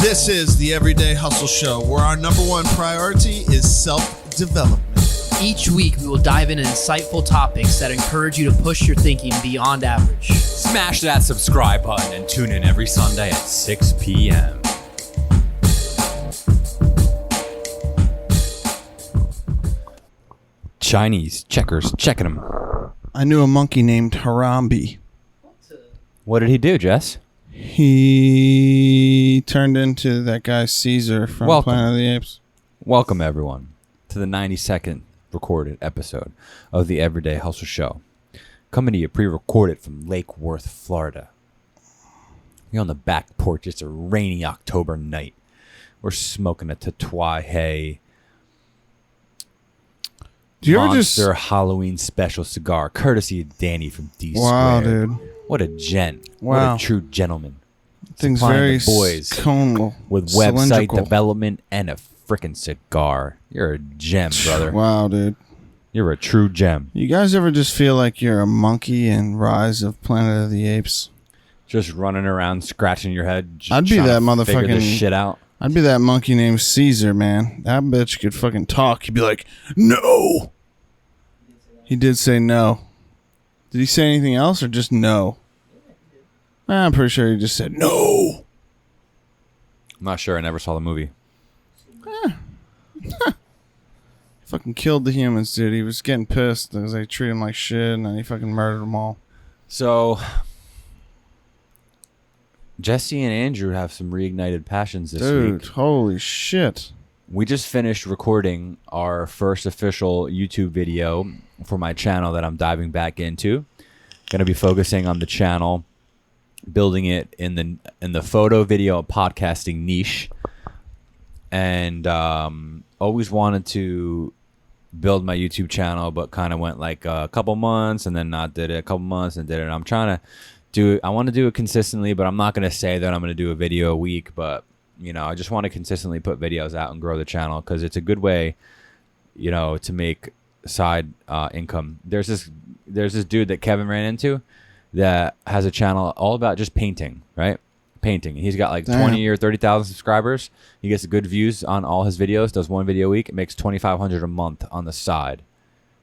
This is the Everyday Hustle Show, where our number one priority is self-development. Each week, we will dive into insightful topics that encourage you to push your thinking beyond average. Smash that subscribe button and tune in every Sunday at 6 p.m. Chinese checkers checking them. I knew a monkey named Harambe. What did he do, Jess? He turned into that guy Caesar from Planet of the Apes. Welcome, everyone, to the 92nd recorded episode of the Everyday Hustle Show. Coming to you pre-recorded from Lake Worth, Florida. We're on the back porch. It's a rainy October night. We're smoking a Tatuai Hay Monster Halloween special cigar, courtesy of Danny from D Squared. Wow, dude. What a gent. Wow. What a true gentleman. Things Supplying very the boys conal, with cylindrical. website development and a freaking cigar. You're a gem, brother. Wow, dude. You're a true gem. You guys ever just feel like you're a monkey in Rise of Planet of the Apes? Just running around, scratching your head. Just I'd be trying that to figure this motherfucking shit out. I'd be that monkey named Caesar, man. That bitch could fucking talk. He'd be like, no. He did say no. Did he say anything else or just no? I'm pretty sure he just said no. I'm not sure. I never saw the movie. Fucking killed the humans, dude. He was getting pissed because they treated him like shit, and then he fucking murdered them all. So, Jesse and Andrew have some reignited passions this week. Dude, holy shit. We just finished recording our first official YouTube video for my channel that I'm diving back into. Going to be focusing on the channel, building it in the photo, video, podcasting niche, and always wanted to build my YouTube channel, but kind of went like a couple months and then not did it. A couple months and did it. I'm trying to do it. I want to do it consistently, but I'm not going to say that I'm going to do a video a week, but you know, I just want to consistently put videos out and grow the channel because it's a good way, you know, to make side income. There's this dude that Kevin ran into that has a channel all about just painting, right? Painting. He's got like 20 or 30,000 subscribers. He gets good views on all his videos, does one video a week. It makes $2,500 a month on the side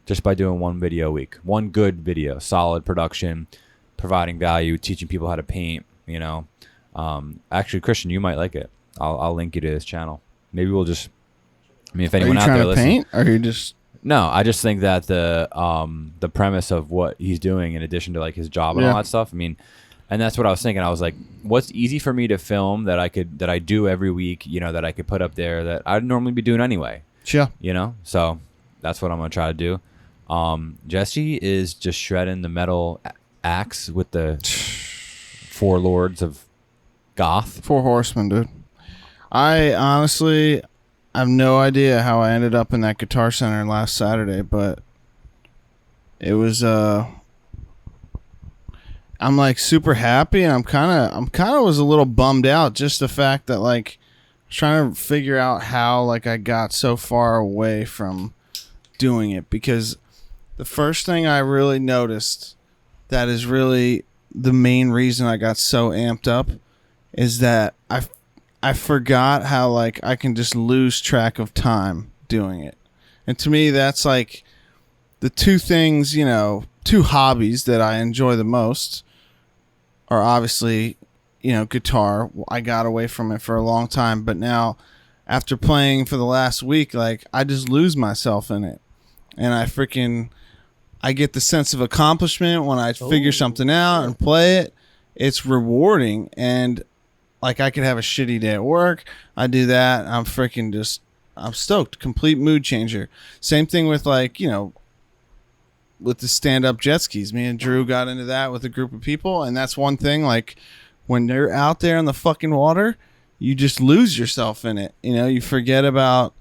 just by doing one video a week. One good video, solid production, providing value, teaching people how to paint, you know. Actually, Christian, you might like it. I'll link you to his channel. Maybe we'll just, I mean, if anyone out there listens. Are you trying to paint? Or are you just... No, I just think that the premise of what he's doing in addition to like his job and all that stuff, I mean, and that's what I was thinking. I was like, what's easy for me to film that I do every week, you know, that I could put up there that I'd normally be doing anyway. Sure. You know? So that's what I'm going to try to do. Jesse is just shredding the metal axe with the four lords of goth. Four horsemen, dude. I honestly have no idea how I ended up in that Guitar Center last Saturday, but it was I'm like super happy, and I'm kind of was a little bummed out, just the fact that like I was trying to figure out how like I got so far away from doing it, because the first thing I really noticed that is really the main reason I got so amped up is that I forgot how like I can just lose track of time doing it. And to me, that's like the two things, you know, two hobbies that I enjoy the most are obviously, you know, guitar. I got away from it for a long time, but now after playing for the last week, like I just lose myself in it. And I get the sense of accomplishment when I figure something out and play it. It's rewarding, and like I could have a shitty day at work. I do that. I'm stoked. Complete mood changer. Same thing with like, you know, with the stand-up jet skis. Me and Drew got into that with a group of people. And that's one thing, like when they're out there in the fucking water, you just lose yourself in it. You know, you forget about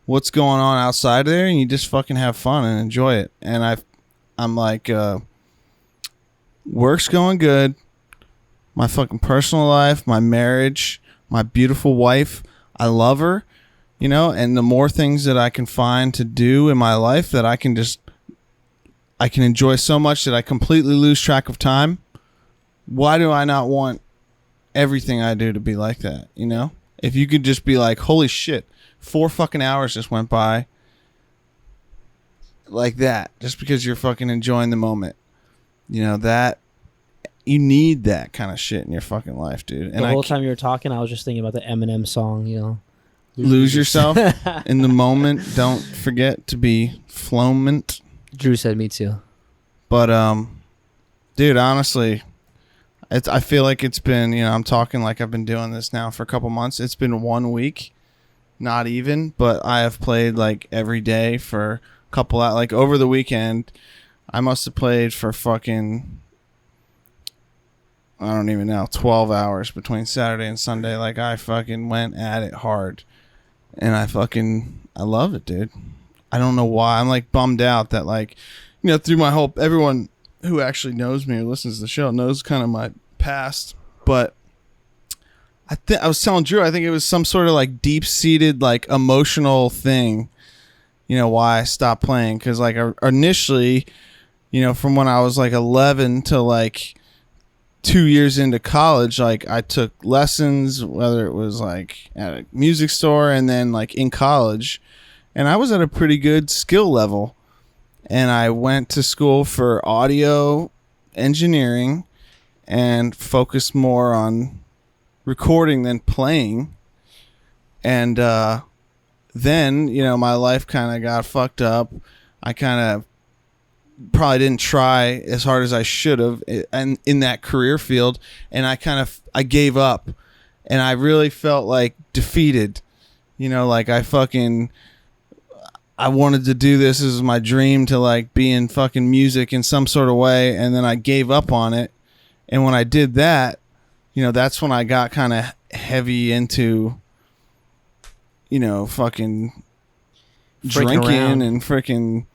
what's going on outside there and you just fucking have fun and enjoy it. And I'm like, work's going good. My fucking personal life, my marriage, my beautiful wife, I love her, you know, and the more things that I can find to do in my life that I can enjoy so much that I completely lose track of time. Why do I not want everything I do to be like that, you know? If you could just be like, holy shit, 4 fucking hours just went by like that, just because you're fucking enjoying the moment. You know, that you need that kind of shit in your fucking life, dude. And The whole time you were talking, I was just thinking about the Eminem song, you know. lose yourself in the moment. Don't forget to be flowment. Drew said me too. But dude, honestly, I feel like it's been, you know, I'm talking like I've been doing this now for a couple months. It's been 1 week, not even, but I have played like every day for a couple like over the weekend. I must have played for fucking, I don't even know, 12 hours between Saturday and Sunday. Like, I fucking went at it hard. And I love it, dude. I don't know why. I'm like bummed out that, like, you know, through my whole, everyone who actually knows me or listens to the show knows kind of my past. But I was telling Drew, I think it was some sort of like deep-seated, like, emotional thing, you know, why I stopped playing. Because, like, initially, you know, from when I was like 11 to like 2 years into college, like, I took lessons, whether it was like at a music store and then like in college, and I was at a pretty good skill level. And I went to school for audio engineering and focused more on recording than playing. And then, you know, my life kind of got fucked up. I kind of probably didn't try as hard as I should have and in that career field, and I gave up, and I really felt like defeated, you know, like I wanted to do this as my dream, to like be in fucking music in some sort of way, and then I gave up on it. And when I did that, you know, that's when I got kind of heavy into, you know, fucking drinking around. and freaking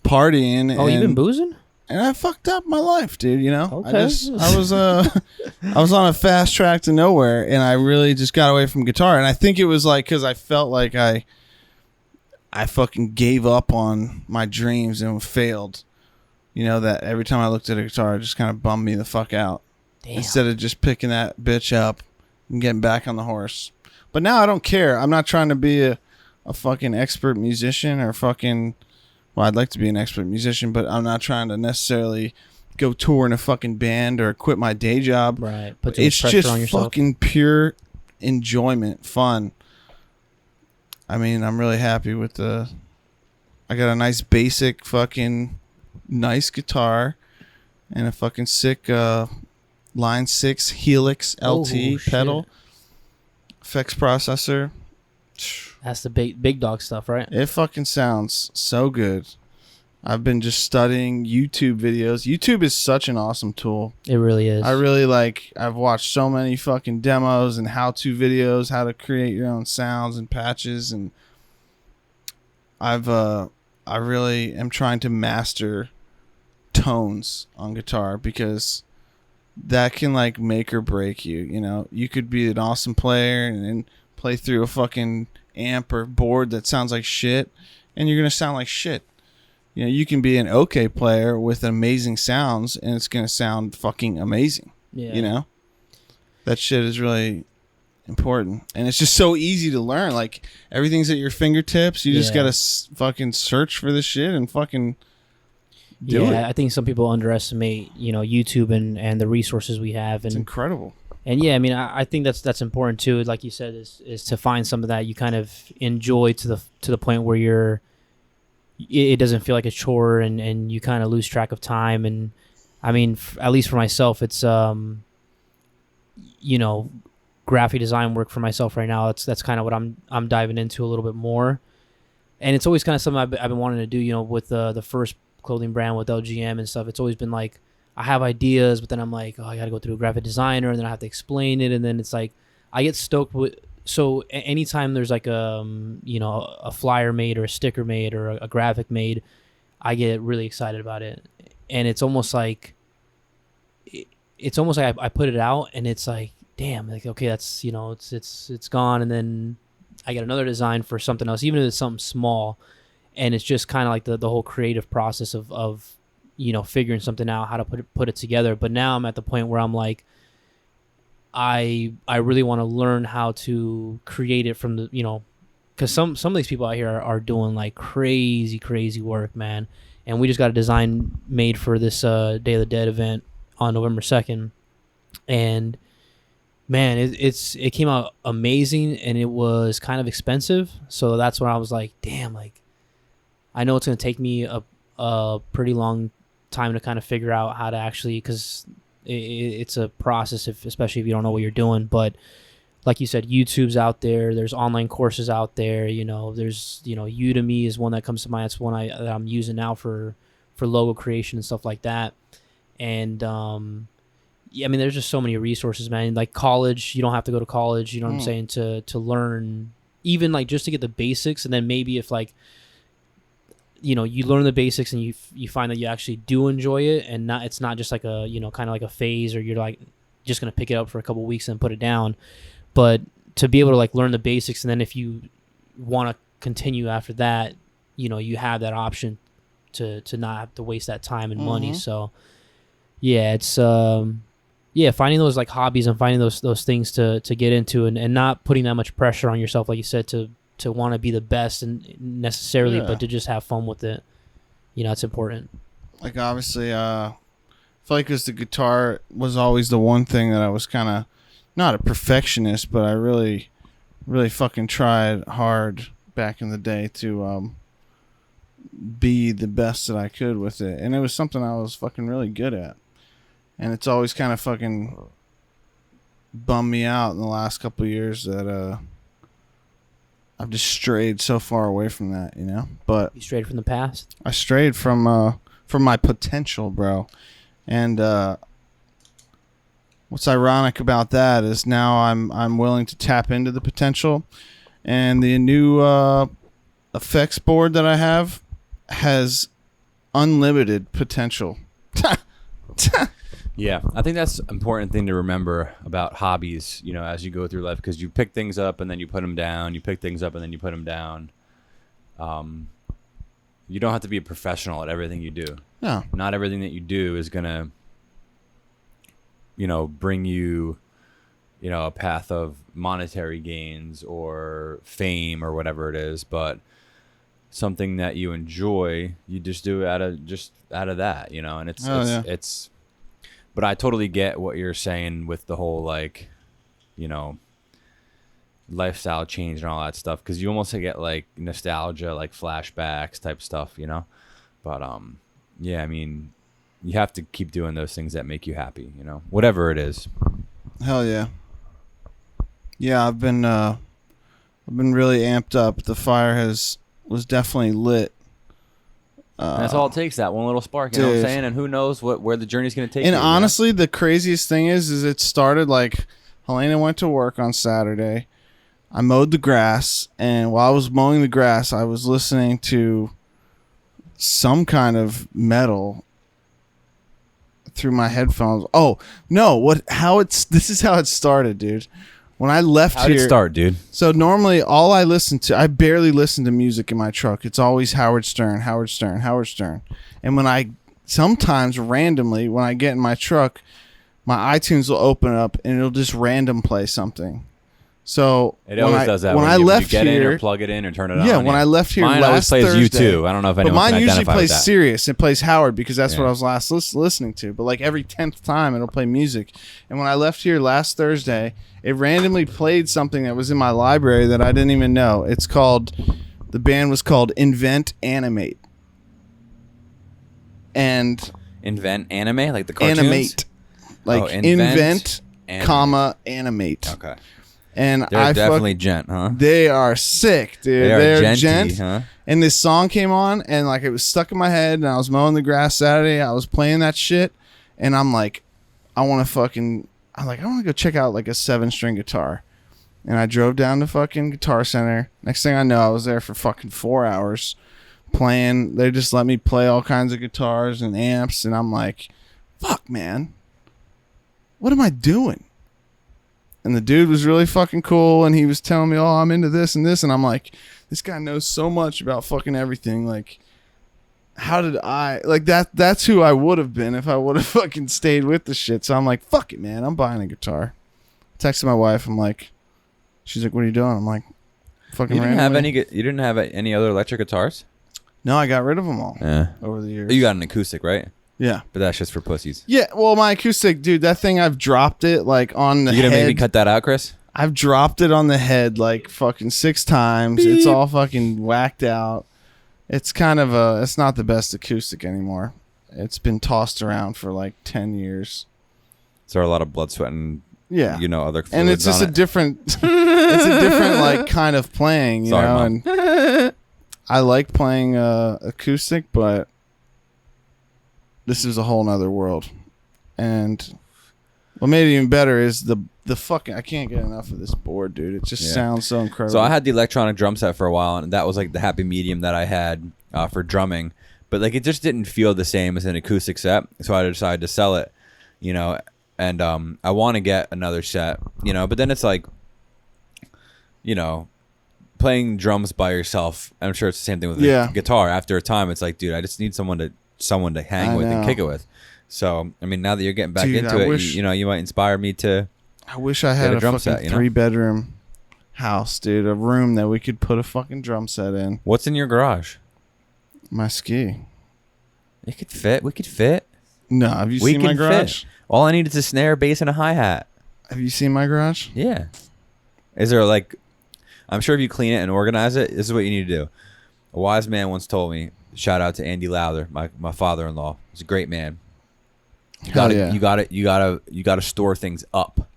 partying. Oh, you've been boozing? And I fucked up my life, dude, you know? Okay. I was on a fast track to nowhere, and I really just got away from guitar. And I think it was like, cause I felt like I fucking gave up on my dreams and failed. You know, that every time I looked at a guitar, it just kind of bummed me the fuck out. Damn. Instead of just picking that bitch up and getting back on the horse. But now I don't care. I'm not trying to be a fucking expert musician or fucking, well, I'd like to be an expert musician, but I'm not trying to necessarily go tour in a fucking band or quit my day job. Right. Put too much It's pressure just on yourself. fucking pure enjoyment, fun. I mean, I'm really happy with I got a nice basic fucking nice guitar and a fucking sick Line 6 Helix LT pedal, effects processor. That's the big dog stuff, right? It fucking sounds so good. I've been just studying YouTube videos. YouTube is such an awesome tool. It really is. I've watched so many fucking demos and how-to videos, how to create your own sounds and patches, and I really am trying to master tones on guitar, because that can like make or break you. You know, you could be an awesome player and play through a fucking amp or board that sounds like shit, and you're gonna sound like shit. You know, you can be an okay player with amazing sounds, and it's gonna sound fucking amazing. Yeah. You know, that shit is really important, and it's just so easy to learn. Like, everything's at your fingertips. You just gotta fucking search for the shit and fucking do it. I think some people underestimate, you know, YouTube and the resources we have, It's and incredible. and yeah, I mean, I think that's important too. Like you said, is to find some of that you kind of enjoy to the point where it doesn't feel like a chore, and you kind of lose track of time. And I mean, at least for myself, it's you know, graphic design work for myself right now. That's kind of what I'm diving into a little bit more, and it's always kind of something I've been wanting to do. You know, with the first clothing brand with LGM and stuff, it's always been like, I have ideas, but then I'm like, oh, I got to go through a graphic designer, and then I have to explain it, and then it's like I get stoked with. So anytime there's like you know, a flyer made or a sticker made or a graphic made, I get really excited about it, and it's almost like I put it out, and it's like, damn, like, okay, that's, you know, it's gone, and then I get another design for something else, even if it's something small, and it's just kind of like the whole creative process of you know, figuring something out, how to put it together. But now I'm at the point where I'm like, I really want to learn how to create it from the, because some of these people out here are doing like crazy work, man. And we just got a design made for this Day of the Dead event on November 2nd, and man, it came out amazing, and it was kind of expensive. So that's when I was like, damn, like I know it's gonna take me a pretty long time to kind of figure out how to actually, because it's a process, especially if you don't know what you're doing. But like you said, YouTube's out there. There's online courses out there. There's Udemy is one that comes to mind. That's one that I'm using now for logo creation and stuff like that. And yeah, I mean, there's just so many resources, man. Like college, you don't have to go to college. You know what I'm saying, to learn, even like just to get the basics. And then maybe if like you learn the basics and you find that you actually do enjoy it, and it's not just like a kind of like a phase, or you're like just gonna pick it up for a couple weeks and put it down. But to be able to like learn the basics, and then if you want to continue after that, you have that option to not have to waste that time and money. So yeah, it's finding those like hobbies and finding those things to get into, and not putting that much pressure on yourself, like you said, to want to be the best and necessarily, but to just have fun with it. It's important. Like obviously, I feel like the guitar was always the one thing that I was kind of not a perfectionist, but I really fucking tried hard back in the day to be the best that I could with it, and it was something I was fucking really good at. And it's always kind of fucking bummed me out in the last couple of years that I've just strayed so far away from that, But you strayed from the past? I strayed from my potential, bro. And what's ironic about that is now I'm willing to tap into the potential, and the new effects board that I have has unlimited potential. Yeah, I think that's an important thing to remember about hobbies, as you go through life, because you pick things up and then you put them down. You pick things up and then you put them down. You don't have to be a professional at everything you do. No. Not everything that you do is going to, bring you, a path of monetary gains or fame or whatever it is. But something that you enjoy, you just do out of that, and it's. But I totally get what you're saying with the whole, like, lifestyle change and all that stuff, because you almost get, like, nostalgia, like, flashbacks type stuff, But, yeah, I mean, you have to keep doing those things that make you happy, whatever it is. Hell yeah. Yeah, I've been really amped up. The fire was definitely lit. And that's all it takes, that one little spark, you know what I'm saying? And who knows where the journey's going to take you. And honestly, the craziest thing is it started like Helena went to work on Saturday. I mowed the grass, and while I was mowing the grass, I was listening to some kind of metal through my headphones. Oh, no, this is how it started, dude. When I left here... How did it start, dude? So normally all I I barely listen to music in my truck. It's always Howard Stern. And sometimes randomly, when I get in my truck, my iTunes will open up and it'll just random play something. So it always does that. When I left get here, in or plug it in or turn it on. Yeah, when I left here mine last always plays Thursday, U2. I don't know if anyone but mine can usually identify plays with that. Sirius. It plays Howard because that's what I was last listening to. But like every 10th time, it'll play music. And when I left here last Thursday, it randomly played something that was in my library that I didn't even know. The band was called Invent Animate. And Invent Anime, like the cartoons? Animate. Like invent, comma, animate. Okay. And they're definitely gent, huh? They are sick, dude. They're gent. Huh? And this song came on, and like it was stuck in my head, and I was mowing the grass Saturday. I was playing that shit, and I'm like, I want to go check out like a 7-string guitar. And I drove down to fucking Guitar Center. Next thing I know, I was there for fucking 4 hours playing. They just let me play all kinds of guitars and amps, and I'm like, fuck, man. What am I doing? And the dude was really fucking cool, and he was telling me, oh, I'm into this and this, and I'm like, this guy knows so much about fucking everything. Like, how did I, like, that's who I would have been if I would have fucking stayed with the shit. So I'm like, fuck it, man, I'm buying a guitar. Texted my wife. I'm like, she's like, "What are you doing?" I'm like, "Fucking." You didn't have randomly. any. You didn't have any other electric guitars. No, I got rid of them all Yeah. over the years. You got an acoustic, right? Yeah. But that's just for pussies. Yeah. Well, my acoustic, dude. That thing, I've dropped it like on the You gonna head. make me cut that out, Chris? I've dropped it on the head like fucking 6 times. It's all fucking whacked out. It's kind of it's not the best acoustic anymore. It's been tossed around for like 10 years. So a lot of blood, sweat, and Yeah. other fluids And it's just on a it. different it's a different like kind of playing, you Sorry, know, Mom. and I like playing acoustic, but this is a whole nother world. And what made it even better is the fucking, I can't get enough of this board, dude. It just Yeah. sounds so incredible. So I had the electronic drum set for a while, and that was like the happy medium that I had for drumming. But like it just didn't feel the same as an acoustic set, so I decided to sell it. And I want to get another set, but then it's like, playing drums by yourself. I'm sure it's the same thing with the guitar. After a time, it's like, dude, I just need someone to hang I with and know. kick it with. So I mean, now that you're getting back Dude, into I it, wish- you might inspire me to. I wish I had a a drum fucking set, you know? 3-bedroom house, dude. A room that we could put a fucking drum set in. What's in your garage? My ski. It could fit. We could fit. No, have you We seen my can garage? fit. All I need is a snare, bass, and a hi hat. Have you seen my garage? Yeah. Is there like, I'm sure if you clean it and organize it, this is what you need to do. A wise man once told me, shout out to Andy Lowther, my father-in-law. He's a great man. You Hell gotta, yeah. you gotta store things up.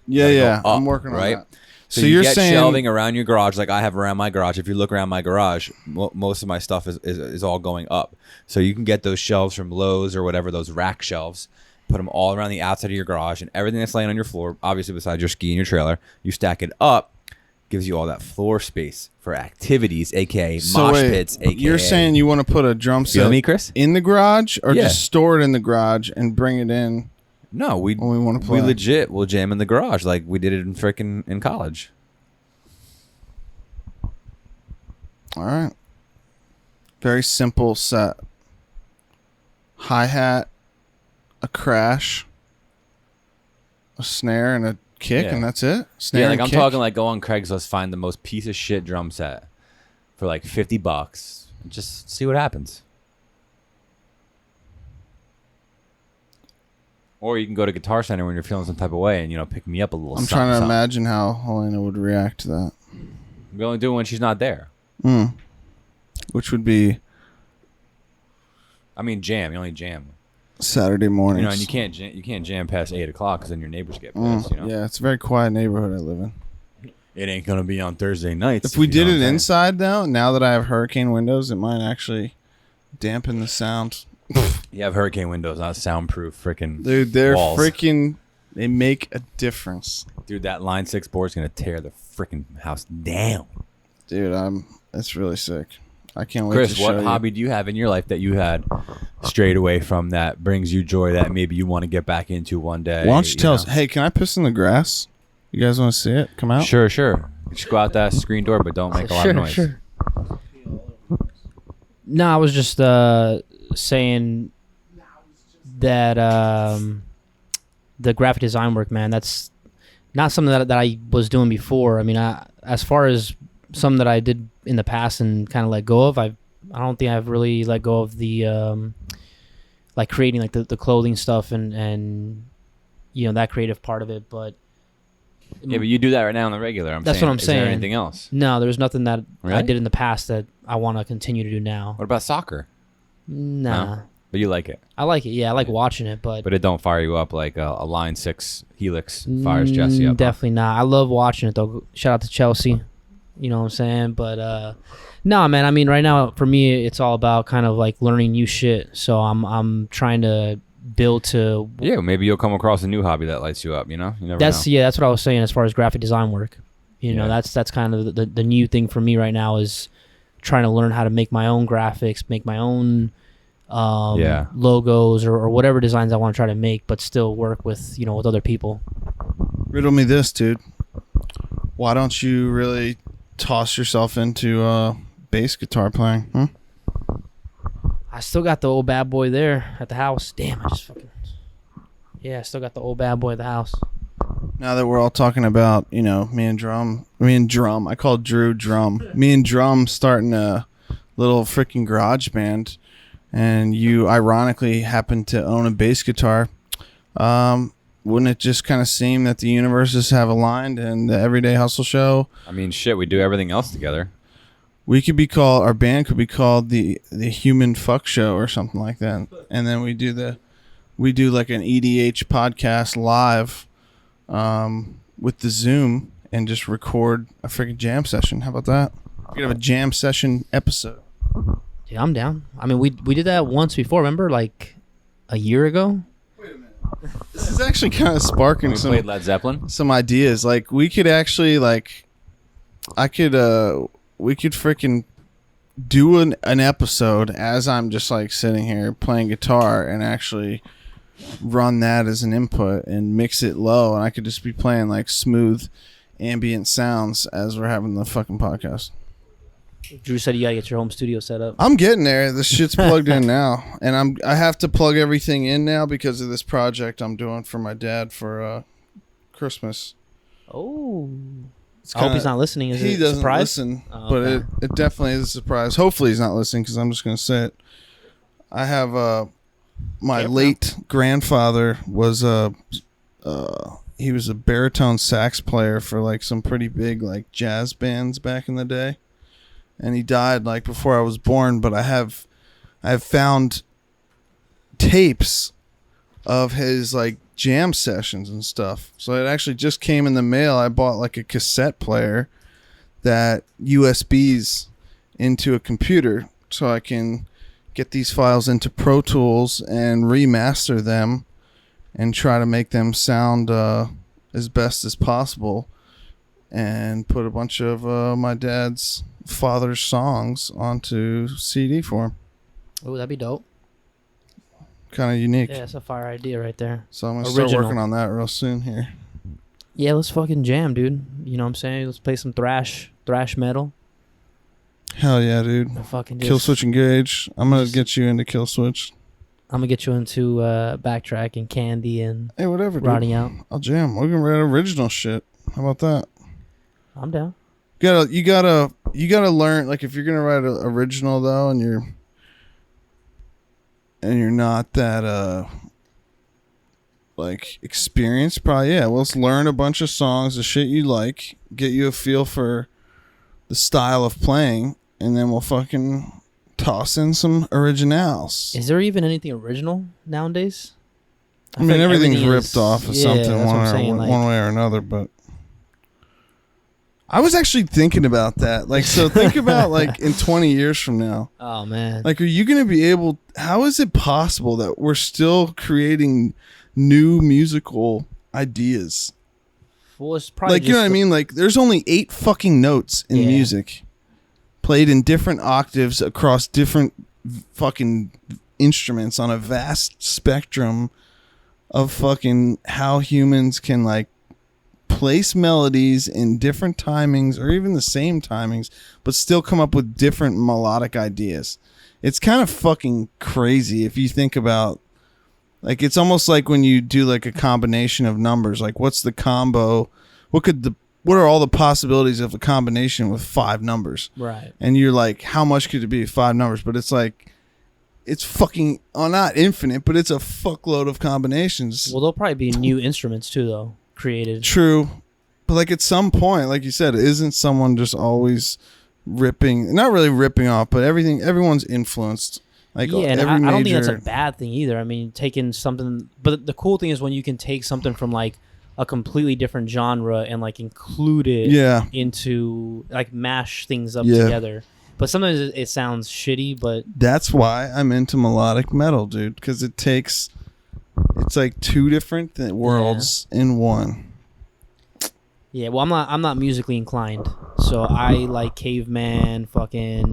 Yeah, You gotta yeah. go up, I'm working on right? that. So, So you you're get saying shelving around your garage, like I have around my garage. If you look around my garage, most of my stuff is all going up. So you can get those shelves from Lowe's or whatever, those rack shelves. Put them all around the outside of your garage, and everything that's laying on your floor, obviously besides your ski and your trailer, you stack it up. Gives you all that floor space for activities, aka So mosh wait, pits, aka. you're saying you want to put a drum Feel set me, Chris? in the garage, or Yeah. just store it in the garage and bring it in No, when we want to play? we legit will jam in the garage like we did it in college. All right. Very simple set. Hi-hat, a crash, a snare, and a kick, Yeah. and that's it? Snare Yeah, like and I'm kick? talking like go on Craigslist, find the most piece of shit drum set for like $50, and just see what happens. Or you can go to Guitar Center when you're feeling some type of way and pick me up a little. I'm something, trying to something. imagine how Helena would react to that. We only do it when she's not there. Which would be I mean, jam. You only jam. Saturday mornings. And you can't jam past 8 o'clock because then your neighbors get pissed. Yeah, it's a very quiet neighborhood I live in. It ain't gonna be on Thursday nights. If we you know did what it I'm saying. inside, though, now that I have hurricane windows, it might actually dampen the sound. You have hurricane windows, not soundproof freaking Dude, they're walls. freaking, they make a difference. Dude, that Line 6 board's gonna tear the freaking house down. Dude, it's really sick. I can't wait Chris, to show what you. hobby do you have in your life that you had strayed away from that brings you joy that maybe you want to get back into one day? Why don't you tell us? know? Hey, can I piss in the grass? You guys want to see it? Come out. Sure. Just go out that screen door, but don't make a lot of noise. Sure. No, I was just saying that the graphic design work, man, that's not something that I was doing before. I mean, as far as something that I did in the past and kind of let go of, I don't think I've really let go of the like creating like the clothing stuff and that creative part of it. But Yeah, but you do that right now on the regular. That's what I'm Is there saying. anything else? no, there's nothing that I Really? did in the past that I want to continue to do now. What about soccer? Nah. No? But you like it. I like it. Yeah, I like watching it, but But it don't fire you up like a Line 6 Helix fires Jesse up. huh? Definitely not. I love watching it though. Shout out to Chelsea. You know what I'm saying? But no, man. I mean, right now for me, it's all about kind of like learning new shit. So I'm trying to build to. Yeah, maybe you'll come across a new hobby that lights you up. You never know. That's what I was saying as far as graphic design work. You know, Yeah. that's kind of the new thing for me right now is trying to learn how to make my own graphics, make my own logos or whatever designs I want to try to make, but still work with with other people. Riddle me this, dude. Why don't you really toss yourself into bass guitar playing? Huh? I still got the old bad boy there at the house. Damn, I just fucking. Yeah, I still got the old bad boy at the house. Now that we're all talking about, me and Drum, I call Drew Drum. Me and Drum starting a little freaking garage band, and you ironically happen to own a bass guitar. Wouldn't it just kind of seem that the universes have aligned and the Everyday Hustle Show? I mean, shit, we do everything else together. Our band could be called the Human Fuck Show or something like that. And then we do like an EDH podcast live with the Zoom and just record a freaking jam session. How about that? We could have a jam session episode. Yeah, I'm down. I mean, we did that once before. Remember, like a year ago. Wait a minute. This is actually kind of sparking We played Led Zeppelin. some ideas. Like we could actually we could freaking do an episode as I'm just like sitting here playing guitar and actually run that as an input and mix it low, and I could just be playing like smooth ambient sounds as we're having the fucking podcast. Drew said you gotta get your home studio set up. I'm getting there. This shit's plugged in now, and I have to plug everything in now because of this project I'm doing for my dad for Christmas. Oh, It's I hope kinda- he's not listening. Is he it a doesn't surprise? listen, Oh, but okay. it definitely is a surprise. Hopefully he's not listening because I'm just going to say it. I have my Yeah, late grandfather was he was a baritone sax player for like some pretty big like jazz bands back in the day, and he died like before I was born. But I have found tapes of his like jam sessions and stuff. So it actually just came in the mail. I bought like a cassette player that USBs into a computer so I can get these files into Pro Tools and remaster them and try to make them sound as best as possible and put a bunch of my dad's father's songs onto CD for him. Oh, that'd be dope. Kind of unique. Yeah, that's a fire idea right there. So I'm going to start Original. working on that real soon here. Yeah, let's fucking jam, dude. You know what I'm saying? Let's play some thrash metal. Hell yeah, dude. And fucking just, Kill Switch Engage. I'm going to get you into Kill Switch. I'm gonna get you into Backtrack and Candy and Hey, whatever, dude. Rotting Out. I'll jam. We can write original shit. How about that? I'm down. You gotta learn. Like, if you're gonna write an original though, and you're not that like experienced, probably well, let's learn a bunch of songs, the shit you like, get you a feel for the style of playing, and then we'll fucking toss in some originals. Is there even anything original nowadays? I mean, feel like everything's everything ripped is- off of yeah, something that's what I'm saying, like- one way or another, but I was actually thinking about that. Like, so think about like in 20 years from now. Oh man. Like, are you going to be able, how is it possible that we're still creating new musical ideas? well, it's probably Like, you know what I mean? Like, there's only 8 fucking notes in Yeah. music played in different octaves across different fucking instruments on a vast spectrum of fucking how humans can like place melodies in different timings or even the same timings, but still come up with different melodic ideas. It's kind of fucking crazy if you think about, like, it's almost like when you do like a combination of numbers, like what's the combo, what are all the possibilities of a combination with 5 numbers? right. And you're like, how much could it be 5 numbers? But it's like, it's fucking, not infinite, but it's a fuckload of combinations. Well, there'll probably be new instruments too, though, created. True. But like at some point, like you said, isn't someone just always not really ripping off, but everyone's influenced. Like Yeah, and every I major. don't think that's a bad thing either. I mean, taking something, but the cool thing is when you can take something from like a completely different genre and like include it Yeah. into like mash things up Yeah. together. But sometimes it sounds shitty, but That's why I'm into melodic metal, dude, because it's like 2 different worlds in one. yeah. Well, I'm not musically inclined, so I like caveman, fucking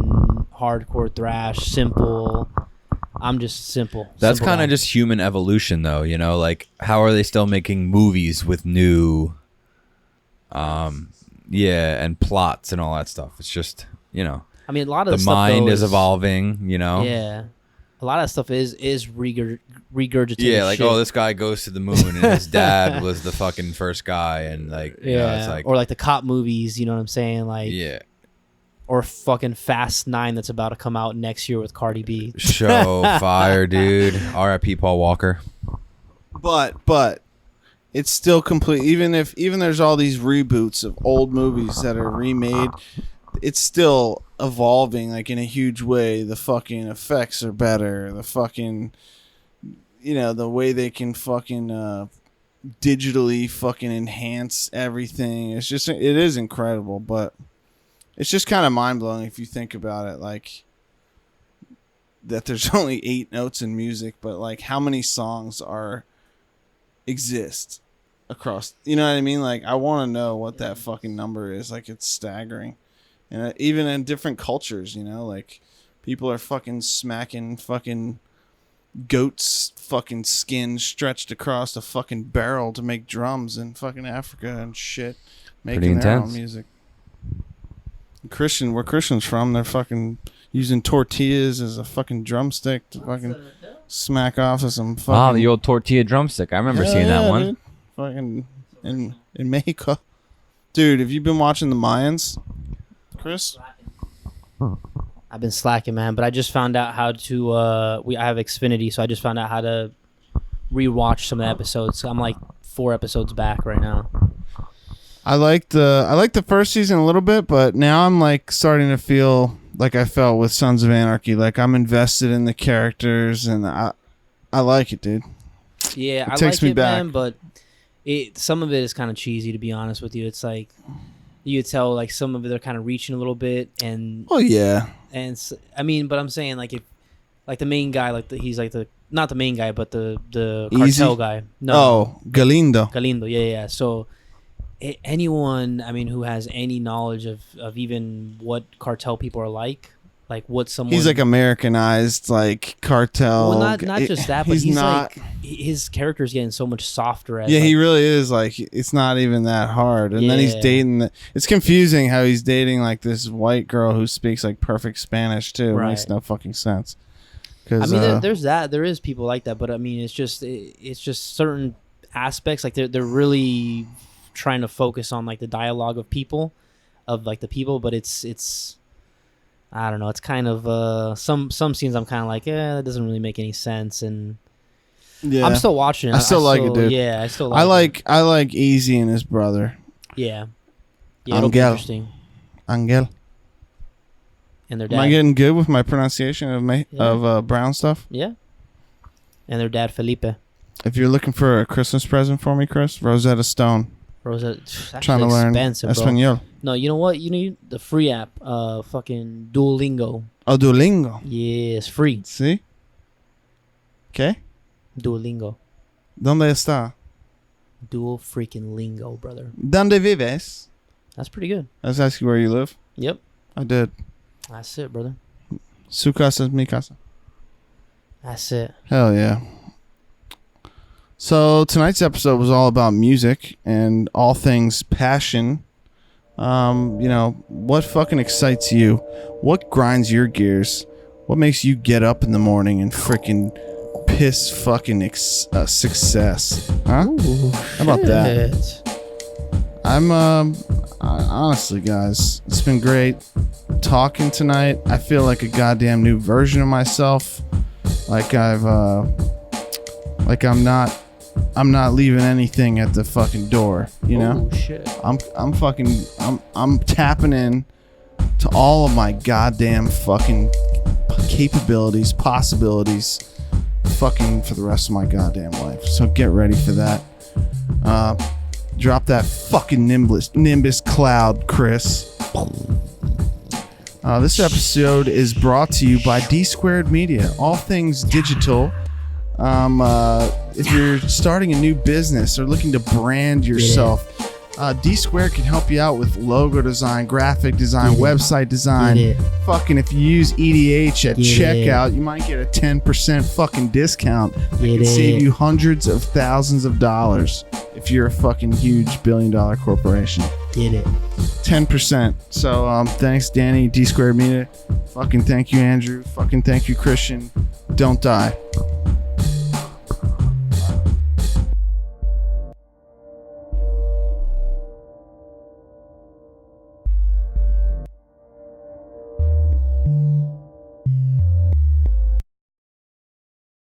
hardcore thrash, simple. I'm just simple. That's simple kind guy. of just human evolution, though. You know, like how are they still making movies with new, and plots and all that stuff? It's just, you know, I mean, a lot of the stuff, mind though, is evolving. You know, Yeah. a lot of stuff is regurgitated. Yeah, like, shit. oh, this guy goes to the moon and his dad was the fucking first guy, and like, you know, it's like, or like the cop movies, you know what I'm saying? Like, yeah, or fucking Fast 9 that's about to come out next year with Cardi B. show fire, dude. R.I.P. Paul Walker. But it's still complete. Even there's all these reboots of old movies that are remade, it's still evolving like in a huge way. The fucking effects are better. The fucking, you know, the way they can fucking digitally fucking enhance everything. It is incredible, but it's just kind of mind blowing if you think about it. Like that there's only 8 notes in music, but like how many songs exist across, you know what I mean? Like I want to know what that fucking number is. Like it's staggering. And even in different cultures, you know, like people are fucking smacking fucking goats fucking skin stretched across a fucking barrel to make drums in fucking Africa and shit, making their own music. Where Christian's from, they're fucking using tortillas as a fucking drumstick to fucking smack off of some fucking... Oh, the old tortilla drumstick. I remember seeing that one. Dude. Fucking in Mexico. Dude, have you been watching the Mayans, Chris? I've been slacking, man, but I just found out how to I have Xfinity, so I just found out how to rewatch some of the episodes. I'm like 4 episodes back right now. I liked the first season a little bit, but now I'm like starting to feel like I felt with Sons of Anarchy. Like I'm invested in the characters, and I like it, dude. Yeah, I takes like me it, back. man, but some of it is kind of cheesy, to be honest with you. It's like you could tell like some of it they're kind of reaching a little bit, and Oh yeah, I mean, but I'm saying like if like the main guy, like he's like the not the main guy, but the Easy? cartel guy. No, Oh, Galindo. Galindo. Yeah. So anyone, I mean, who has any knowledge of even what cartel people are like what someone... He's like Americanized, like cartel. Well, not just that, but he's not. like... His character's getting so much softer. As Yeah, like, he really is. Like, it's not even that hard. And then he's Yeah. dating... It's confusing how he's dating, like, this white girl who speaks, like, perfect Spanish, too. It makes Right. no fucking sense. I mean, there's that. There is people like that, but I mean, it's just certain aspects. Like, they're really trying to focus on, like, the dialogue of people, but it's... I don't know. It's kind of some scenes I'm kind of like, that doesn't really make any sense, and yeah. I'm still watching it. I still like it, dude. Yeah, I still I like like Easy and his brother. it. Yeah, it'll be Angel. interesting. Angel. And their Am I dad, getting good with my pronunciation of Yeah. brown stuff? yeah, and their dad Felipe. If you're looking for a Christmas present for me, Chris, Rosetta Stone. Rosa, that's Trying to learn expensive, bro. Espanol. No, you know what? You need the free app, fucking Duolingo. Oh, Duolingo. Yeah, it's free. See? ¿Qué? Duolingo. ¿Dónde está? Dual freaking lingo, brother. ¿Dónde vives? That's pretty good. I was asking where you live. Yep. I did. That's it, brother. Su casa es mi casa. That's it. Hell yeah. So tonight's episode was all about music and all things passion. You know, what fucking excites you? What grinds your gears? What makes you get up in the morning and freaking piss fucking success? Huh? Ooh, How about that? shit. Honestly, guys, it's been great talking tonight. I feel like a goddamn new version of myself. Like I'm not leaving anything at the fucking door, you know? Oh, shit. I'm tapping in to all of my goddamn fucking capabilities, possibilities, fucking for the rest of my goddamn life. So get ready for that. Drop that fucking Nimbus cloud, Chris. This episode is brought to you by D Squared Media. All things digital. If you're starting a new business or looking to brand yourself, D Squared can help you out with logo design, graphic design, website design. Fucking if you use EDH at checkout, you might get a 10% fucking discount. It can save you hundreds of thousands of dollars if you're a fucking huge $1 billion corporation. Get it. 10%. So thanks, Danny, D Squared Media. Fucking thank you, Andrew. Fucking thank you, Christian. Don't die.